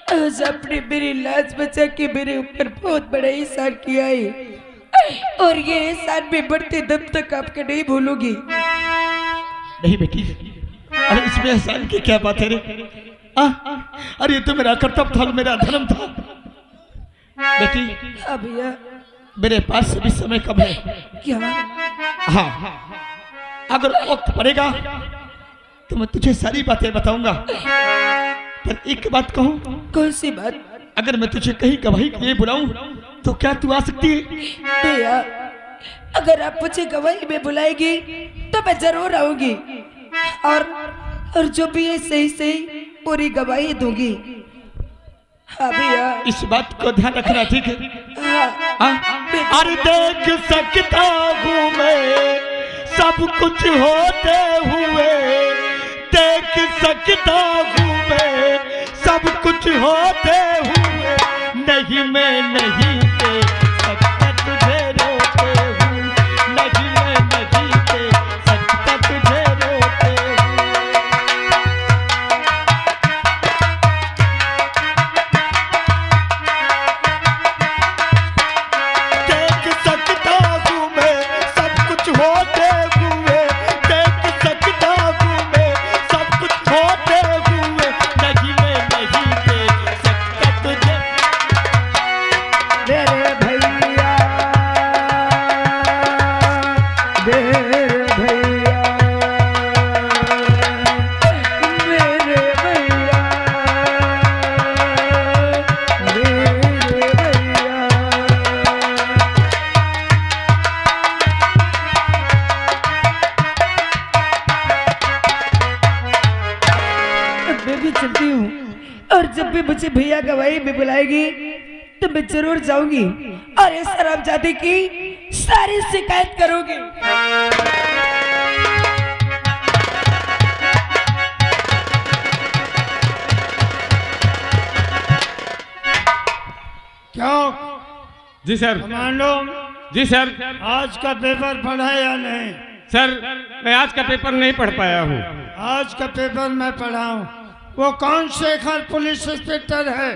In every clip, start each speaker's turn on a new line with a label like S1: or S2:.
S1: आज आपने मेरी लाज बचा के मेरे ऊपर बहुत बड़ा एहसान किया है और ये एहसान में बढ़ते दम तक आपके नहीं भूलूंगी।
S2: नहीं बेटी, अरे इसमें एहसान की क्या बात है रे? अरे ये तो मेरा कर्तव्य था, मेरा धर्म था। बेटी
S1: भैया
S2: मेरे पास भी समय कम है।
S1: क्या?
S2: हाँ, अगर वक्त पड़ेगा तो मैं तुझे सारी बातें बताऊंगा, पर एक बात कहूं।
S1: कौन सी बात?
S2: अगर मैं तुझे कहीं गवाही के लिए बुलाऊं तो क्या तू आ सकती है?
S1: भैया अगर आप मुझे गवाही में बुलाएगी तो मैं जरूर आऊंगी और जो भी है सही सही पूरी गवाही दूंगी। हाँ भैया
S2: इस बात को ध्यान रखना, ठीक है?
S1: हाँ।
S2: अरे देख सकता हूँ मैं सब कुछ होते हुए, देख सकता हूँ मैं सब कुछ होते हुए, नहीं मैं नहीं देख सकता तुझे रोते हुए, नहीं मैं नहीं देख सकता तुझे रोते हुए। देख सकता हूँ मैं सब कुछ होते हुए, देख सकता हूँ मैं सब कुछ होते हुए, नहीं मैं नहीं देख सकता तुझे।
S1: मेरे भैया मेरे भैया मेरे भैया मेरे भैया। मैं भी चलती हूँ और जब भी मुझे भैया गवाही में बुलाएगी तो मैं जरूर जाऊंगी और इस हरामजादे की सारी शिकायत करूंगी।
S3: क्यों
S4: जी सर।
S3: कमांडो,
S4: जी सर।
S3: आज का पेपर पढ़ा या नहीं?
S4: सर मैं आज का पेपर नहीं पढ़ पाया हूँ।
S3: आज का पेपर मैं पढ़ा हूँ। वो कौन शेखर पुलिस इंस्पेक्टर है?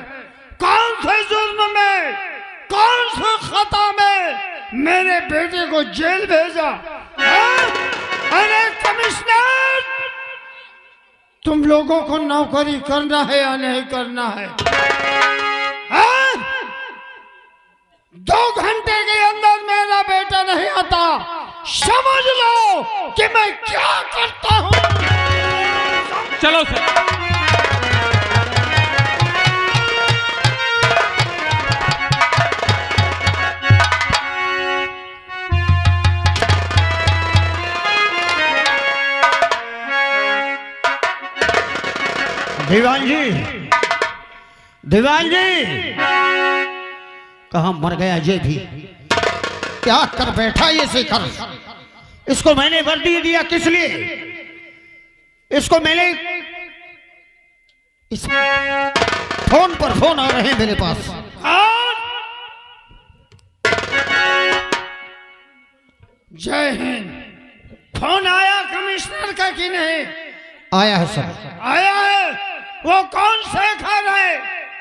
S3: कौन से जुर्म में, कौन से खता में मेरे बेटे को जेल भेजा? हाँ? अरे कमिश्नर, तुम लोगों को नौकरी करना है या नहीं करना है? हाँ? 2 घंटे के अंदर मेरा बेटा नहीं आता, समझ लो कि मैं क्या करता हूँ।
S4: चलो सर।
S5: दीवान जी, दीवान जी, कहाँ मर गया ये भी? क्या कर बैठा ये शेखर? इसको मैंने वर्दी दिया किस लिए? इसको मैंने इस फोन पर फोन आ रहे हैं मेरे पास।
S3: जय हिंद। फोन आया कमिश्नर का कि नहीं?
S5: आया है सर।
S3: आया है। वो कौन शेखर है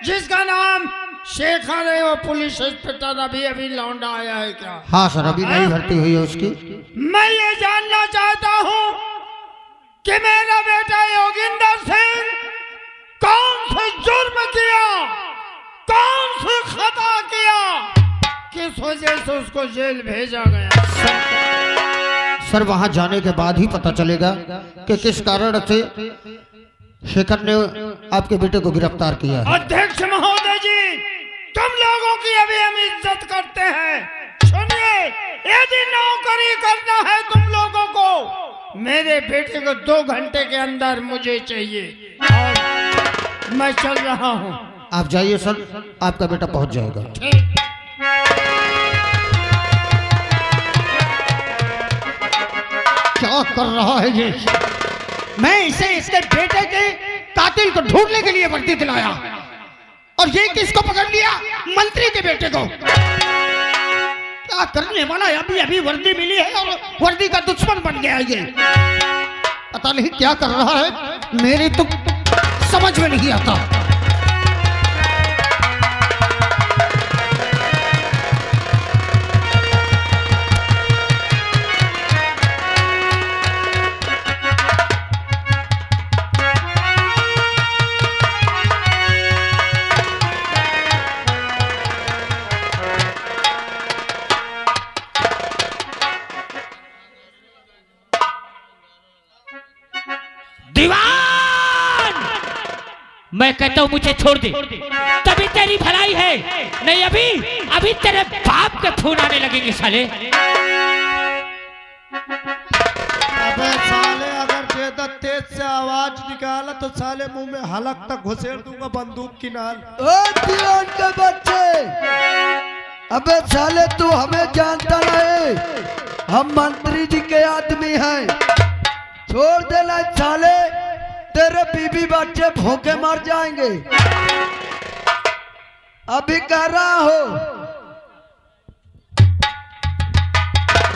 S3: जिसका नाम शेखर है? वो पुलिस इंस्पेक्टर अभी लौंडा आया है क्या?
S5: हाँ सर, अभी नई भर्ती हुई है उसकी।
S3: मैं ये जानना चाहता हूँ कि मेरा बेटा योगिंदर सिंह कौन से जुर्म किया, कौन से खता किया, किस वजह से उसको जेल भेजा गया?
S5: सर वहां जाने के बाद ही पता चलेगा कि किस कारण से शेखर ने आपके बेटे को गिरफ्तार किया है।
S3: अध्यक्ष महोदय जी, तुम लोगों की अभी हम इज्जत करते हैं। सुनिए, यदि नौकरी करना है तुम लोगों को, मेरे बेटे को 2 घंटे के अंदर मुझे चाहिए और मैं चल रहा हूँ।
S5: आप जाइए सर, आपका बेटा पहुंच जाएगा।
S3: ठीक।
S5: क्या कर रहा है ये? मैं इसे इसके बेटे के कातिल को ढूंढने के लिए वर्दी दिलाया और ये किसको पकड़ लिया? मंत्री के बेटे को। क्या करने वाला है? अभी अभी वर्दी मिली है और वर्दी का दुश्मन बन गया ये। पता नहीं क्या कर रहा है, मेरी तो समझ में नहीं आता।
S6: मैं कहता हूँ मुझे छोड़ दे, तभी तेरी भलाई है। नहीं अभी अभी तेरे बाप के खून आने लगेंगे साले।
S2: अबे साले अगर ज्यादा तेज से आवाज निकाला तो साले मुंह में हलक तक घुसेड़ दूंगा बंदूक की नाल।
S7: ओ दीवान के बच्चे, अबे साले तू हमें जानता नहीं, हम मंत्री जी के आदमी हैं। छोड़ देना साले, तेरे बीबी बच्चे भूखे मर जाएंगे। अभी कह रहा हो।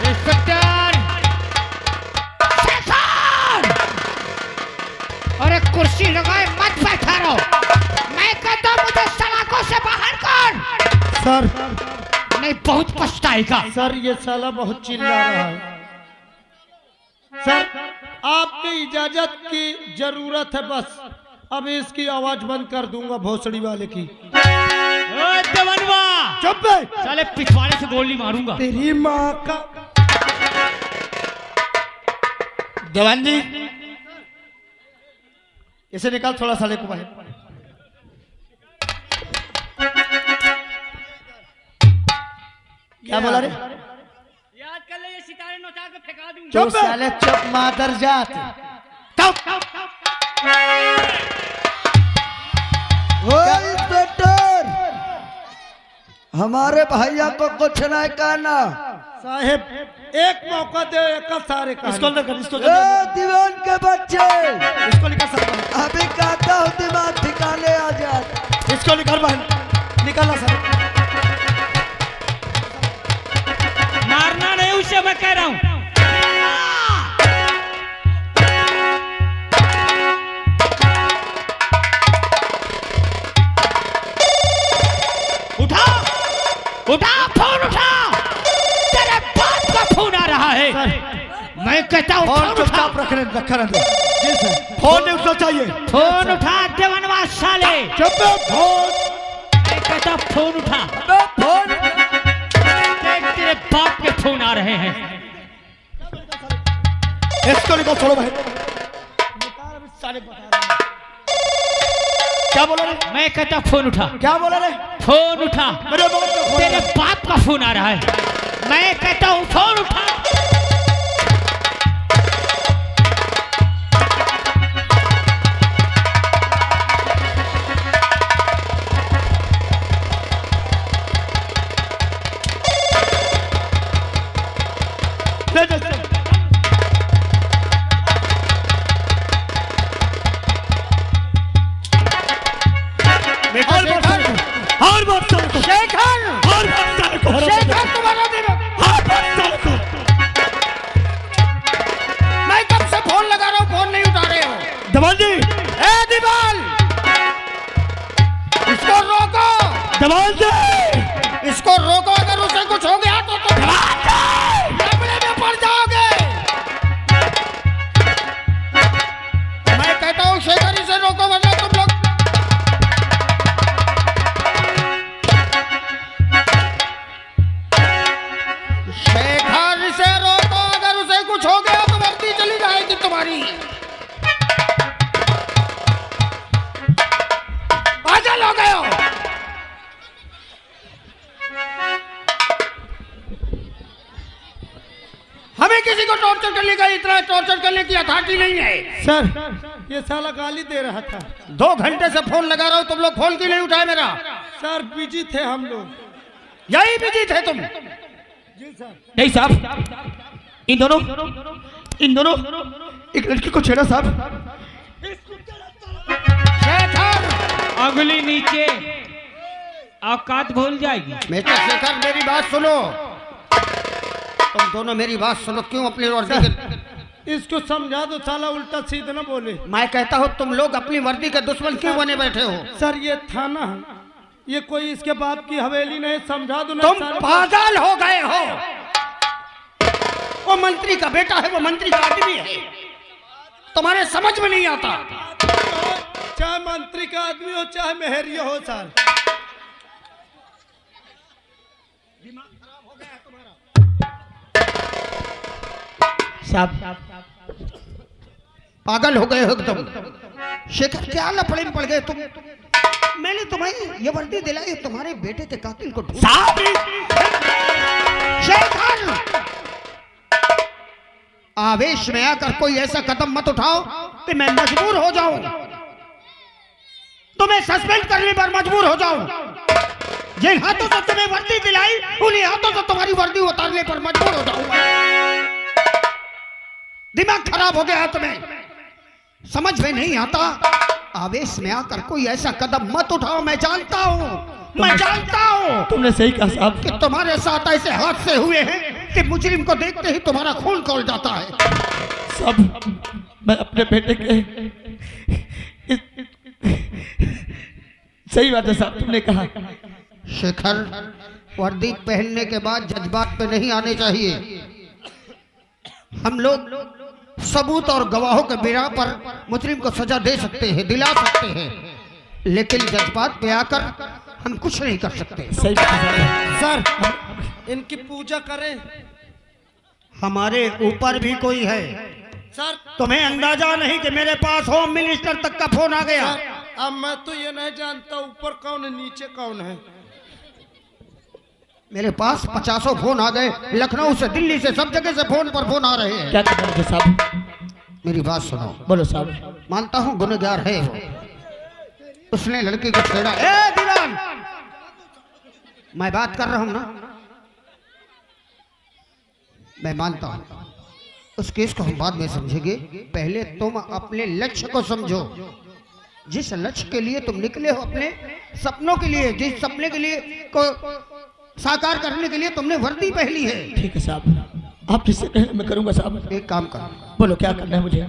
S6: इंस्पेक्टर शेखर, अरे कुर्सी लगाए मत बैठा रहो। मैं कहता हूँ मुझे सलाखों से बाहर कर।
S2: सर
S6: नहीं बहुत पछताएगा।
S2: सर ये साला बहुत चिल्ला रहा है। सर आपकी इजाजत की जरूरत है बस, अब इसकी आवाज बंद कर दूंगा भोसड़ी वाले की।
S6: ओए देवनवा,
S2: चुप बे।
S6: साले पिछवाड़े से गोली मारूंगा।
S2: तेरी माँ का। देवान जी इसे निकाल थोड़ा साले को बाहर। क्या बोला रे?
S6: याद कर ले, ये सितारे नोचा के फेंका दूंगा।
S2: चुप साले चुप मादर जात।
S7: ओ इंस्पेक्टर, हमारे भैया को कुछ नहीं कहना।
S2: साहेब एक मौका दे, एक सारे का इसको निकाल, इसको
S7: ए दीवान के बच्चे,
S2: इसको निकाल सर।
S7: अभी कहता हूँ दिमाग ठिकाने आ जाए।
S2: इसको निकाल बाहर, निकालना सर।
S6: मारना नहीं उसे, मैं कह रहा हूँ। उठा उठा फोन उठा, तेरे बाप का फोन आ रहा है। मैं कहता हूँ
S2: फोन
S6: फोन उठा।
S2: चुपचाप रखना जी सर। फोन नहीं उठना चाहिए।
S6: फोन उठा देवनवा साले।
S2: चुप फोन।
S6: मैं कहता हूँ फोन उठा।
S7: फोन
S6: देख तेरे बाप के फोन आ रहे हैं।
S2: इसको निकाल छोड़ो भाई। क्या बोला रे?
S6: मैं कहता हूँ फोन उठा।
S2: क्या बोला रे?
S6: फोन उठा,
S2: मेरे बाप का फोन
S6: तेरे
S2: है।
S6: बाप का फोन आ रहा है। मैं कहता हूँ फोन उठा।
S2: ले जा सर। और बात साले को।
S5: शेखर,
S2: और बात साले को।
S5: शेखर तुम्हारा दिन।
S2: और बात साले को।
S5: मैं कब से फोन लगा रहा हूँ, फोन नहीं उठा रहे हो।
S2: दवाल जी,
S5: ए दीवाल, इसको रोको,
S2: दवाल जी,
S5: इसको रोको। अगर उसे कुछ हो गया तो तुम लफड़े में पड़ जाओगे। मैं कहता हूँ शेखर इसे रोको, वरना तुम लोग। शेखर इसे रोको, अगर उसे कुछ हो गया तो वर्दी चली जाएगी तुम्हारी। पागल हो गए हो। हमें किसी को टॉर्चर करने का, इतना टॉर्चर करने की अथॉरिटी नहीं है।
S2: सर ये साला गाली दे रहा था।
S5: 2 घंटे से फोन लगा रहा हूं, तुम लोग फोन क्यों नहीं उठाए मेरा?
S2: सर बिजी थे हम लोग।
S5: यही बिजी थे तुम।
S6: नहीं साहब, इन दोनों
S2: एक लड़की को छेड़ा साहब।
S5: शेखर,
S6: अगली नीचे औकात भूल जाएगी।
S5: बेटा शेखर मेरी बात सुनो, तुम दोनों मेरी बात सुनो। क्यों अपनी वर्दी के?
S2: इसको समझा दो, साला उल्टा सीधा ना बोले।
S5: मैं कहता हूँ तुम लोग अपनी वर्दी के दुश्मन क्यों बने बैठे हो?
S2: सर ये थाना है, ये कोई इसके बाप की हवेली नहीं, समझा दो ना।
S5: तुम
S2: सारे-
S5: पागल हो गए हो। वो मंत्री का बेटा है, वो मंत्री का आदमी है, तुम्हारे समझ में नहीं आता।
S2: चाहे मंत्री का आदमी हो चाहे मेहरिया हो सर।
S5: पागल हो गए हो एकदम। शेखर क्या लफड़े में पड़ गए तुम? मैंने तुम्हें ये वर्दी दिलाई तुम्हारे बेटे के कातिल को ढूंढ। शेखर, आवेश में आकर कोई ऐसा कदम मत उठाओ कि मैं मजबूर हो जाऊं, तुम्हें सस्पेंड करने पर मजबूर हो जाऊं। जिन हाथों से तुम्हें वर्दी दिलाई उन्हीं हाथों से तुम्हारी वर्दी उतारने पर मजबूर हो जाऊंगा। दिमाग खराब हो गया है तुम्हें, समझ में नहीं आता। आवेश में आकर कोई ऐसा कदम मत उठाओ। मैं जानता हूँ
S2: तुमने सही कहा साहब
S5: कि तुम्हारे साथ ऐसे हादसे हुए हैं कि मुजरिम को देखते ही तुम्हारा खून खौल जाता है।
S2: सब मैं अपने बेटे के सही बात है साहब, तुमने कहा।
S5: शेखर, वर्दी पहनने के बाद जज्बात पे नहीं आने चाहिए। हम लोग सबूत और गवाहों के बिना पर मुजरिम को सजा दे सकते हैं, दिला सकते हैं, लेकिन जज्बात पे आकर हम कुछ नहीं कर सकते।
S2: सही बात है
S3: सर, इनकी पूजा करें।
S5: हमारे ऊपर भी कोई है
S3: सर,
S5: तुम्हें अंदाजा नहीं कि मेरे पास होम मिनिस्टर तक का फोन आ गया।
S3: अब मैं तो ये नहीं जानता ऊपर कौन है नीचे कौन है।
S5: मेरे पास 50 फोन आ गए, लखनऊ से, दिल्ली से, सब जगह से फोन पर फोन आ रहे हैं।
S2: क्या करना है साहब?
S5: मेरी बात सुनो।
S2: बोलो साहब।
S5: मानता हूँ गुनहगार है वो, उसने लड़की को छेड़ा। ए दीवान, मैं बात कर रहा हूं ना, मैं मानता हूं। उस केस को हम बाद में समझेंगे, पहले तुम अपने लक्ष्य को समझो। जिस लक्ष्य के लिए तुम निकले हो, अपने सपनों के लिए, जिस सपने के लिए को साकार करने के लिए तुमने वर्दी पहनी है।
S2: ठीक है साहब, आप जिससे कहें मैं करूंगा साहब।
S5: एक काम करो,
S2: बोलो क्या करना है मुझे?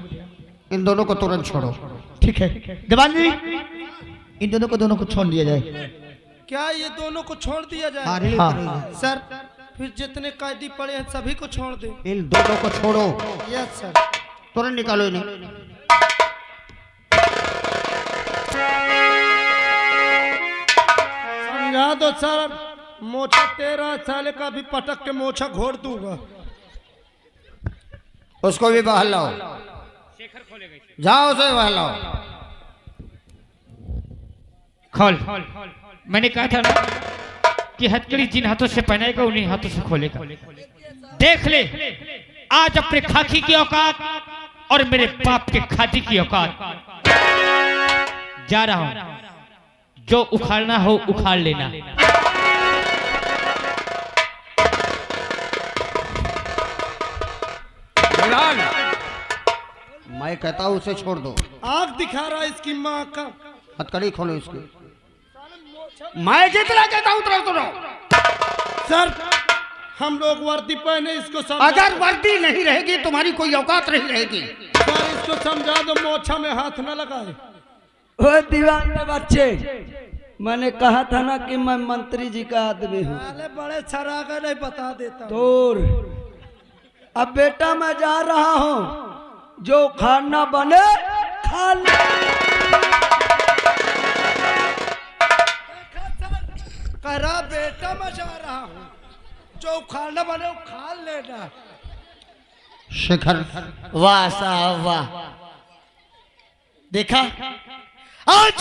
S5: इन दोनों को तुरंत छोड़ो।
S2: ठीक है दीवान जी, इन दोनों को छोड़ दिया जाए।
S3: क्या ये दोनों को छोड़ दिया जाए?
S2: हाँ।
S3: सर, फिर जितने कैदी पड़े हैं सभी को छोड़ दे।
S5: इन दोनों को छोड़ो।
S3: Yes sir.
S5: तुरंत निकालो इन्हें।
S3: समझा दो सर, मोछा 13 साल का भी पटक के मोछा घोड़ दूंगा।
S5: उसको भी बाहर लाओ, जाओ उसे बाहर लाओ।
S6: खोल। मैंने कहा था ना कि हथकड़ी जिन हाथों से पहनाएगा उन्हीं हाथों से खोलेगा। देख ले आज अपने खाकी की औकात और मेरे बाप के खादी की औकात। जा रहा हूं, जो उखाड़ना हो उखाड़ लेना।
S5: मैं कहता हूँ उसे छोड़ दो।
S3: आग दिखा रहा है इसकी माँ का।
S5: हथकड़ी खोलो इसकी। मैं जितना कहता हूँ उतना सुनो।
S3: सर, हम लोग वर्दी पहने, इसको
S5: अगर वर्दी नहीं रहेगी तुम्हारी कोई औकात नहीं रहेगी।
S3: सर इसको समझा दो, मोछा में हाथ न लगाए।
S7: ओ दीवान के बच्चे, मैंने कहा था ना कि मैं मंत्री जी का आदमी हूँ।
S3: अरे बड़े छरागा नहीं बता देता।
S7: दूर। अब बेटा मैं जा रहा हूँ, जो खाना बने खा ले।
S3: कह रहा बेटा मैं जा रहा हूँ, जो खाना बने वो खा लेना।
S5: शेखर,
S2: वाह साहब वाह। देखा आज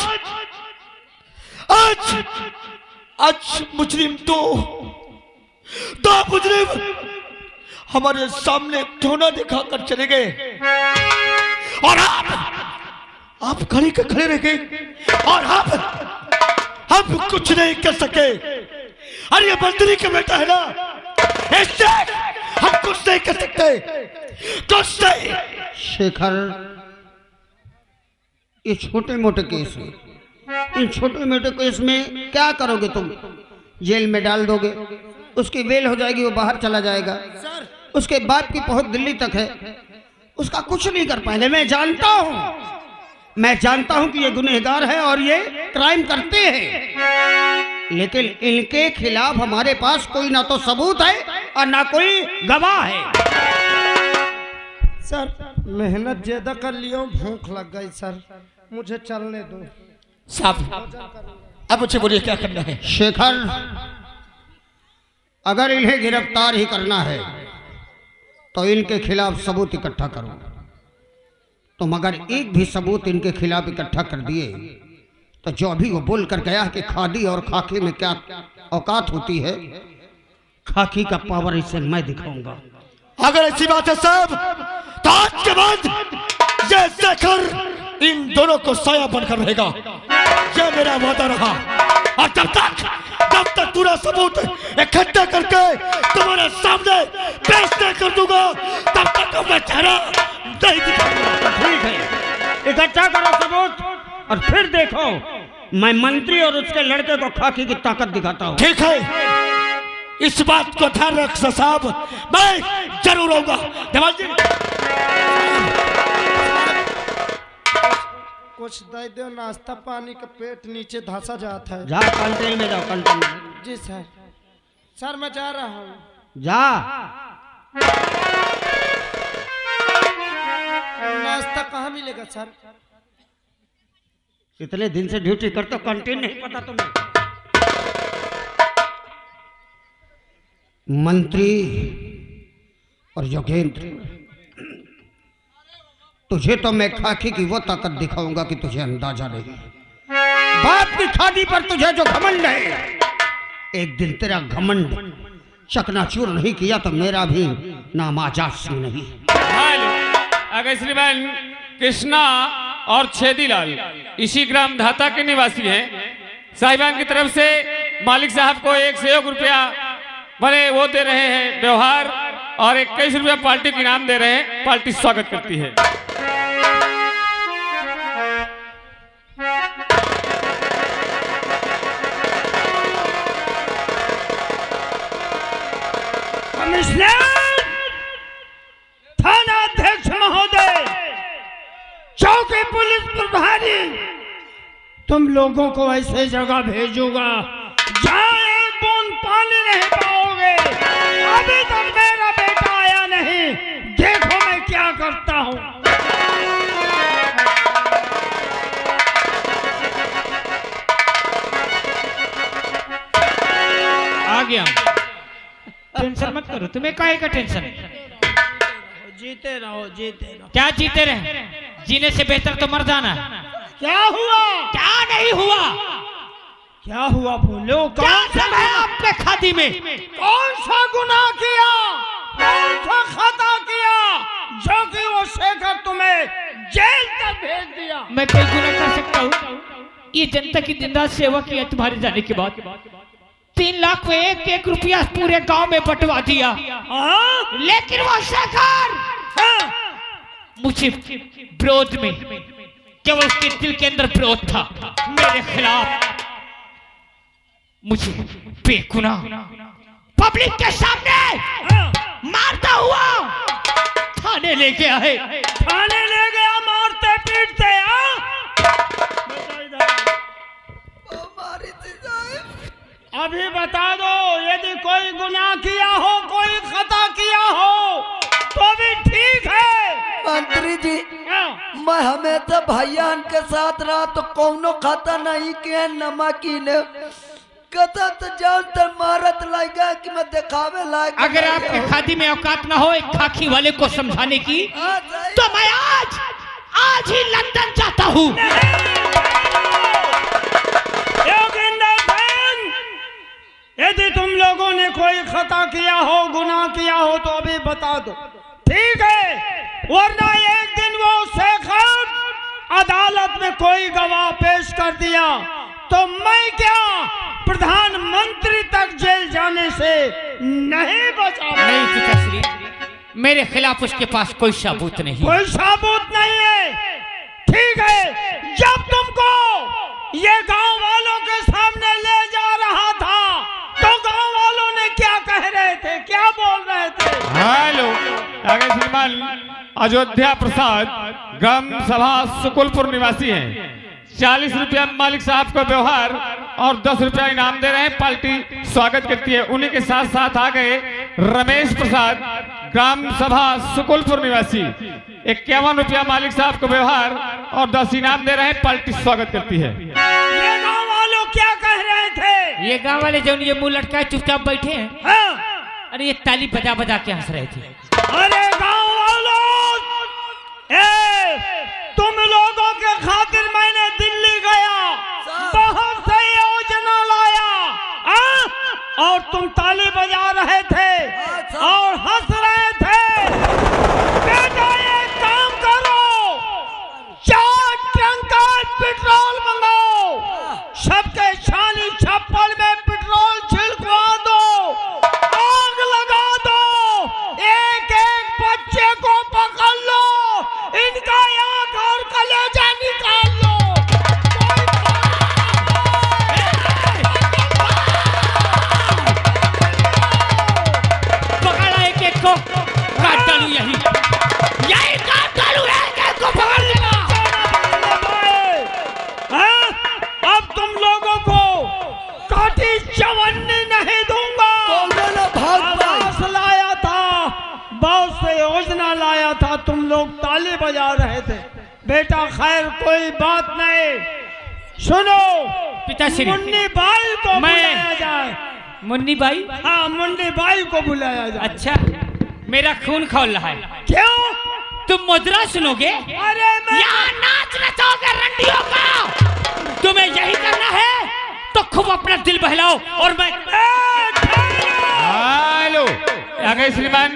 S2: आज आज मुजरिम दो मुजरिम हमारे सामने धोना दिखाकर चले गए और आप खड़े के खड़े रह गए और हम कुछ नहीं कर सके। अरे ये मंत्री का बेटा है ना, इससे हम कुछ नहीं कर सकते, कुछ नहीं।
S5: शेखर, ये छोटे मोटे केस है, इन छोटे मोटे केस में क्या करोगे तुम? जेल में डाल दोगे, उसकी बेल हो जाएगी, वो बाहर चला जाएगा। उसके बाप की पहुंच दिल्ली तक है, उसका कुछ नहीं कर पाएंगे। मैं जानता हूं कि ये गुनहगार है और ये क्राइम करते हैं, लेकिन इनके खिलाफ हमारे पास कोई ना तो सबूत है और ना कोई गवाह है।
S3: सर मेहनत ज्यादा कर लिया हूँ, भूख लग गई सर, मुझे चलने दो।
S2: साहब अब मुझे बोलिए क्या करना है?
S5: शेखर, अगर इन्हें गिरफ्तार ही करना है तो इनके खिलाफ सबूत इकट्ठा करो। तुम अगर एक भी सबूत इनके खिलाफ इकट्ठा कर दिए तो जो अभी वो बोल कर गया कि खादी और खाकी में क्या औकात होती है, खाकी का पावर इसे मैं दिखाऊंगा।
S2: अगर ऐसी बात है साहब तो आज के बाद ये शेखर इन दोनों को साया बनकर रहेगा, ये मेरा वादा रहा। और जब तक पूरा सबूत इकट्ठा करके तुम्हारे सामने पेश नहीं कर दूंगा तब तक मैं चेहरा नहीं दिखाऊंगा।
S6: ठीक है, इकट्ठा करो सबूत और फिर देखो मैं मंत्री और उसके लड़के को खाकी की ताकत दिखाता हूँ।
S2: ठीक है, इस बात को ध्यान रख साहब, मैं जरूर आऊंगा। देवाल जी
S3: कुछ दे दो, नाश्ता पानी का पेट नीचे धंसा जाता है।
S5: जा कैंटीन में जाओ, कैंटीन में।
S3: जी सर। सर मैं जा रहा हूँ।
S5: जा।
S3: नाश्ता कहाँ मिलेगा सर?
S5: इतने दिन से ड्यूटी करते हो, कैंटीन नहीं पता तुम्हें? मंत्री और योगेंद्र, तुझे तो मैं खाकी की वो ताकत दिखाऊंगा कि तुझे अंदाजा नहीं। बाप की खादी पर तुझे जो घमंड है, एक दिन तेरा घमंड चकनाचूर नहीं किया तो मेरा भी नाम आजाद सिंह नहीं।
S4: हेलो, अगर श्रीमान कृष्णा और छेदीलाल इसी ग्राम धाता के निवासी हैं। साहिबान की तरफ से मालिक साहब को 1 रुपया बने वो दे रहे हैं व्यवहार और 21 रुपया पार्टी को इनाम दे रहे हैं। पार्टी स्वागत करती है।
S3: कमिश्नर, थाना अध्यक्ष महोदय, चौकी पुलिस प्रभारी, तुम लोगों को ऐसे जगह भेजूंगा जहाँ एक बूंद पानी नहीं पाओगे। अभी तक मेरा बेटा आया नहीं, देखो मैं क्या करता हूँ।
S6: आ गया, टेंशन मत करो। तुम्हें काहे का टेंशन?
S3: जीते रहो, जीते रहो।
S6: क्या जीते रहे? जीने से बेहतर तो मर जाना।
S3: क्या हुआ?
S6: क्या नहीं हुआ?
S3: क्या हुआ बोलो?
S6: क्या सब है आपने खादी में?
S3: कौन सा गुनाह किया, कौन सा खता किया जो कि वो शेखर तुम्हें जेल तक भेज दिया?
S6: मैं कोई गुनाह कर सकता हूँ? ये जनता की दिन रात सेवा किया तुम्हारे जाने के बाद। 3 लाख में 1 रुपया पूरे गांव में बंटवा दिया।
S3: हाँ?
S6: लेकिन वो शेखर मुझे विरोध में, केवल उसके दिल के अंदर विरोध था मेरे खिलाफ। मुझे बेगुनाह पब्लिक के सामने मारता हुआ थाने ले गया है।
S3: थाने ले गया मारते पीटते? अभी बता दो, यदि कोई गुनाह किया हो, कोई खता किया हो तो भी ठीक है।
S7: मंत्री जी, मैं हमेशा भैया के साथ रहा तो कौनो खाता नहीं के नमकीन कथा तो जान तर मारत लाएगा कि मैं दिखावे लायक।
S6: अगर आपकी खादी में औकात ना हो एक खाकी वाले को समझाने की, तो मैं आज ही लंदन जाता हूँ।
S3: यदि तुम लोगों ने कोई खता किया हो, गुनाह किया हो तो अभी बता दो, ठीक है? वरना एक दिन वो शेखर अदालत में कोई गवाह पेश कर दिया तो मैं क्या प्रधानमंत्री तक जेल जाने से नहीं बचा?
S6: नहीं पिताश्री, मेरे खिलाफ उसके पास कोई सबूत नहीं।
S3: कोई सबूत नहीं है, ठीक है? जब तुमको ये गांव वालों के सामने ले जा रहा था तो गांव वालों ने क्या कह रहे थे, क्या बोल रहे थे?
S4: हेलो, आगे श्रीमान अयोध्या प्रसाद ग्राम सभा सुकुलपुर निवासी हैं। 40 रुपया मालिक साहब को व्यवहार और 10 रुपया इनाम दे रहे हैं। पार्टी स्वागत करती है। उन्हीं के साथ साथ आ गए रमेश प्रसाद ग्राम सभा सुकुलपुर निवासी। 51 रुपया मालिक साहब को व्यवहार और 10 इनाम दे रहे हैं। पार्टी स्वागत करती है।
S3: ये गांव वालों क्या कह रहे थे?
S6: ये गांव वाले जो ये मुंह लटकाए चुपचाप बैठे हैं।
S3: हाँ?
S6: अरे ये ताली बजा बजा के हंस रहे थे।
S3: अरे गांव वालों, बजा रहे थे। बेटा खैर कोई बात नहीं, सुनो
S6: पिताश्री,
S3: मुन्नी बाई को
S6: मैं-
S3: बुलाया जाए।
S6: मुन्नी बाई?
S3: हाँ मुन्नी बाई को बुलाया जाए।
S6: अच्छा, मेरा खून खौल रहा है।
S3: क्यों?
S6: तुम मुद्रा सुनोगे?
S3: अरे मैं
S6: यहाँ नाच नचाओगे रंडियों का? तुम्हें यही करना है तो खूब अपना दिल बहलाओ और मैं
S4: हेलो, आगे श्रीमान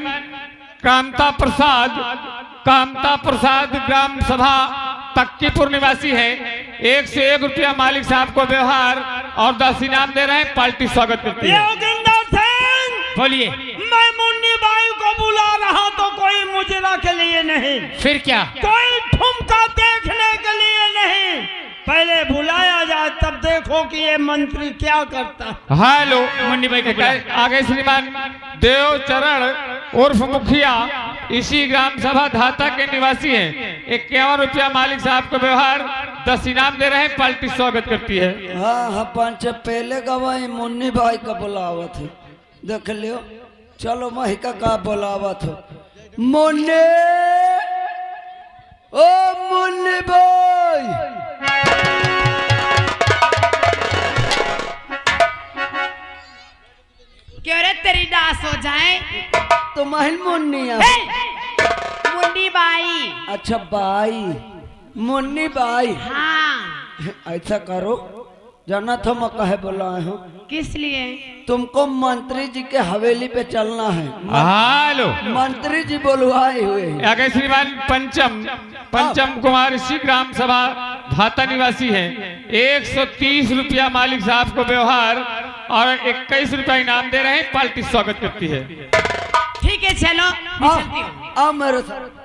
S4: कामता प्रसाद ग्राम सभा तक्कीपुर निवासी है। 101 रुपया मालिक साहब को व्यवहार और 10 इनाम दे रहे हैं। पार्टी स्वागत करती है।
S3: योगिंदर सिंह,
S6: बोलिए।
S3: मैं मुन्नी बाई को बुला रहा तो कोई मुजरा के लिए नहीं,
S6: फिर क्या?
S3: कोई ठुमका देखने के लिए नहीं, पहले बुलाया जाए तब देखो कि ये मंत्री क्या करता है।
S4: हेलो,
S6: मुन्नी बाई को बुलाओ।
S4: आगे श्रीमान देवचरण उर्फ मुखिया इसी ग्राम सभा धाता के निवासी हैं। 51 रुपया मालिक साहब को व्यवहार 10 इनाम दे रहे हैं। पार्टी स्वागत करती है।
S7: हाँ हाँ, पंच पहले गवाही मुन्नी भाई का बुलावत है, देख लियो। चलो महिका का बुलावत हो। मुन्नी, ओ मुन्नी भाई,
S1: क्यों रे तेरी डांस हो जाए?
S7: तो महिल मुन्नी है।
S1: मुन्नी बाई।
S7: अच्छा बाई, मुन्नी बाई।
S1: हाँ,
S7: ऐसा करो, जाना था मैं कहे बुलाए हूँ,
S1: किस लिए?
S7: तुमको मंत्री जी के हवेली पे चलना है।
S4: हेलो,
S7: मंत्री जी बुलवाए हुए हैं।
S4: आगे श्रीमान पंचम कुमार इसी ग्राम सभा धाता निवासी है। 130 रुपया मालिक साहब को व्यवहार और 21 रुपया इनाम दे रहे हैं। पार्टी स्वागत करती है।
S1: ठीक है चलो, मैं चलती हूँ।
S7: आओ मेरे साथ।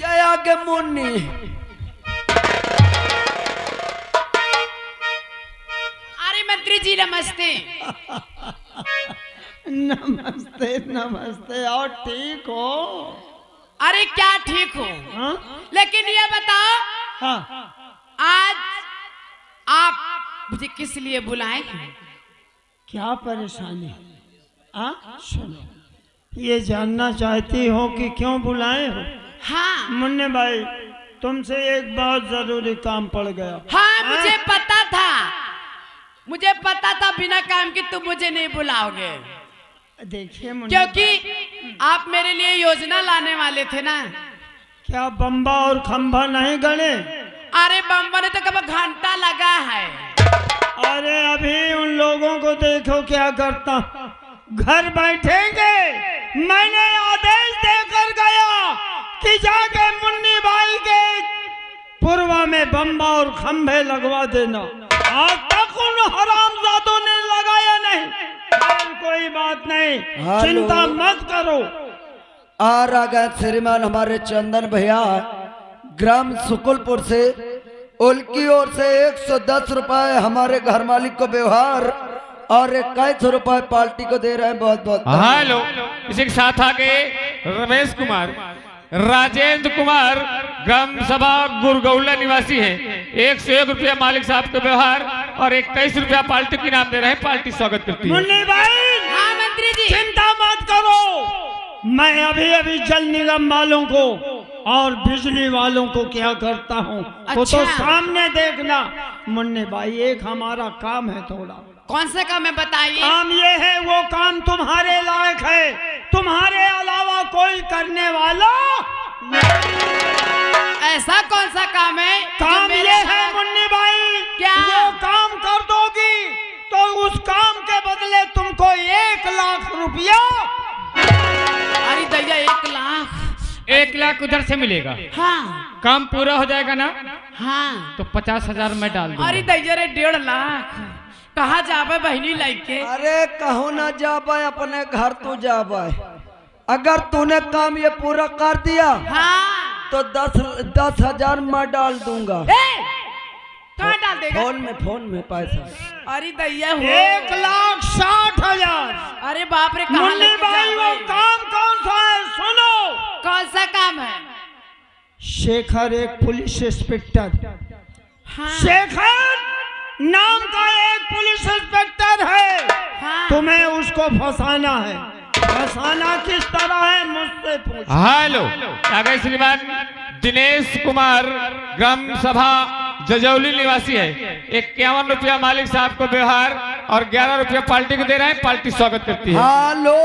S7: ये आगे मुन्नी।
S1: अरे मंत्री जी नमस्ते।
S3: नमस्ते नमस्ते, और ठीक हो?
S1: अरे क्या ठीक हो,
S3: हाँ?
S1: लेकिन ये बताओ
S3: हाँ।
S1: आज आप मुझे किस लिए बुलाए हैं?
S3: क्या परेशानी? हाँ सुनो, ये जानना चाहती हो कि क्यों बुलाए हो?
S1: हाँ
S3: मुन्ने भाई, तुमसे एक बहुत जरूरी काम पड़ गया।
S1: हाँ, मुझे पता था बिना काम के तुम मुझे नहीं बुलाओगे,
S3: देखिए मुन्ने
S1: क्योंकि आप मेरे लिए योजना लाने वाले थे ना।
S3: क्या बम्बा और खंभा नहीं गड़े?
S1: अरे बम्बा ने तो कब घंटा लगा है।
S3: अरे अभी उन लोगों को देखो क्या करता, घर बैठेंगे। मैंने आदेश देकर गया कि जाके मुन्नी बाई के पूर्वा में बम्बा और खंभे लगवा देना। आज तक उन हरामजादों ने लगाया नहीं। कोई बात नहीं,
S7: हेलो।
S3: चिंता मत करो।
S7: आ रहा श्रीमान हमारे चंदन भैया ग्राम सुकुलपुर से, उनकी ओर से 110 रुपए हमारे घर मालिक को व्यवहार और 21 रुपए पार्टी को दे रहे हैं। बहुत बहुत
S4: हेलो, इसी के साथ आगे रमेश कुमार राजेंद्र कुमार ग्राम सभा गुरगौला निवासी हैं। 101 रुपया मालिक साहब के व्यवहार और 21 रुपया पार्टी को इनाम दे रहे हैं। पार्टी स्वागत करती है।
S3: मुन्नी भाई,
S1: हाँ मंत्री जी।
S3: चिंता मत करो, मैं अभी अभी जल निगम वालों को और बिजली वालों को क्या करता हूँ वो तो
S1: अच्छा।
S3: सामने देखना। मुन्ने भाई, एक हमारा काम है थोड़ा।
S1: कौन सा काम है बताइए?
S3: काम ये है, वो काम तुम्हारे लायक है, तुम्हारे अलावा कोई करने वाला।
S1: ऐसा कौन सा काम है?
S3: काम
S1: जो मेरे
S3: ये है
S1: साथ-
S3: मुन्नी भाई,
S1: क्या?
S3: वो काम कर दोगी तो उस काम के बदले तुमको 1 लाख रुपया।
S1: अरे दैया 1 लाख?
S6: 1 लाख उधर से मिलेगा।
S1: हाँ
S6: काम पूरा हो जाएगा ना
S1: हाँ।
S6: तो 50,000 मैं डाल दूंगा।
S1: अरे दैया रे 1.5 लाख कहाँ जाबे बहनी लाइके?
S7: अरे कहो ना जाबे, अपने घर तू जाबे। अगर तूने काम ये पूरा कर दिया
S1: हाँ।
S7: तो 10,000 मैं डाल दूंगा।
S1: कहाँ डाल देगा?
S7: फोन में पैसा।
S1: अरे दैया हो
S3: 1,60,000।
S1: अरे बाप रे, कहाँ
S3: मुन्नी
S1: लेके
S3: भाई, वो
S1: जाओगे?
S3: काम कौन सा है सुनो।
S1: कौन सा काम है?
S3: शेखर एक पुलिस इंस्पेक्टर,
S1: हाँ।
S3: शेखर नाम का एक पुलिस इंस्पेक्टर है।
S1: हाँ।
S3: तुम्हें उसको फंसाना है। फंसाना किस तरह है मुझसे पूछ।
S4: हेलो आ गए श्रीमान दिनेश कुमार ग्राम सभा जजौली निवासी है। 51 रुपया मालिक साहब को व्यवहार और 11 रुपया पार्टी को दे रहे हैं। पार्टी स्वागत करती है।
S7: हेलो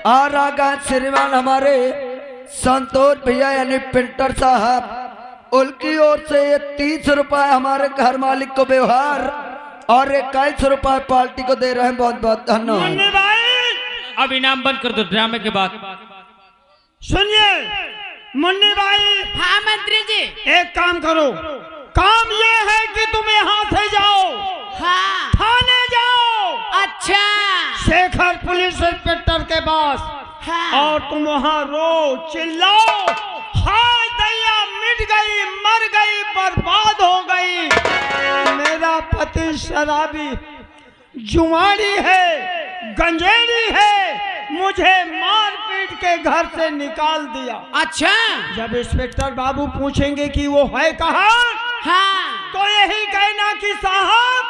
S7: आ रहा श्रीमान हमारे संतोष भैया यानी पिंटर साहब, उनकी ओर से ये 30 रुपए हमारे घर मालिक को व्यवहार और 21 रुपए पार्टी को दे रहे हैं। बहुत बहुत धन्यवाद।
S3: मुन्नी भाई
S6: अब इनाम बंद कर दो ड्रामे के बाद।
S3: सुनिए मुन्नी भाई।
S1: हाँ मंत्री जी।
S3: एक काम करो, काम ये है कि तुम यहाँ से जाओ,
S1: हाँ।
S3: थाने जाओ।
S1: अच्छा।
S3: शेखर पुलिस इंस्पेक्टर के पास।
S1: हाँ।
S3: और तुम वहाँ रो चिल्लाओ, हाय दैया मिट गई, मर गई, बर्बाद हो गई, मेरा पति शराबी जुआरी है, गंजेरी है, मुझे मार पीट के घर से निकाल दिया।
S1: अच्छा।
S3: जब इंस्पेक्टर बाबू पूछेंगे कि वो है कहाँ,
S1: हाँ।
S3: तो यही कहना कि साहब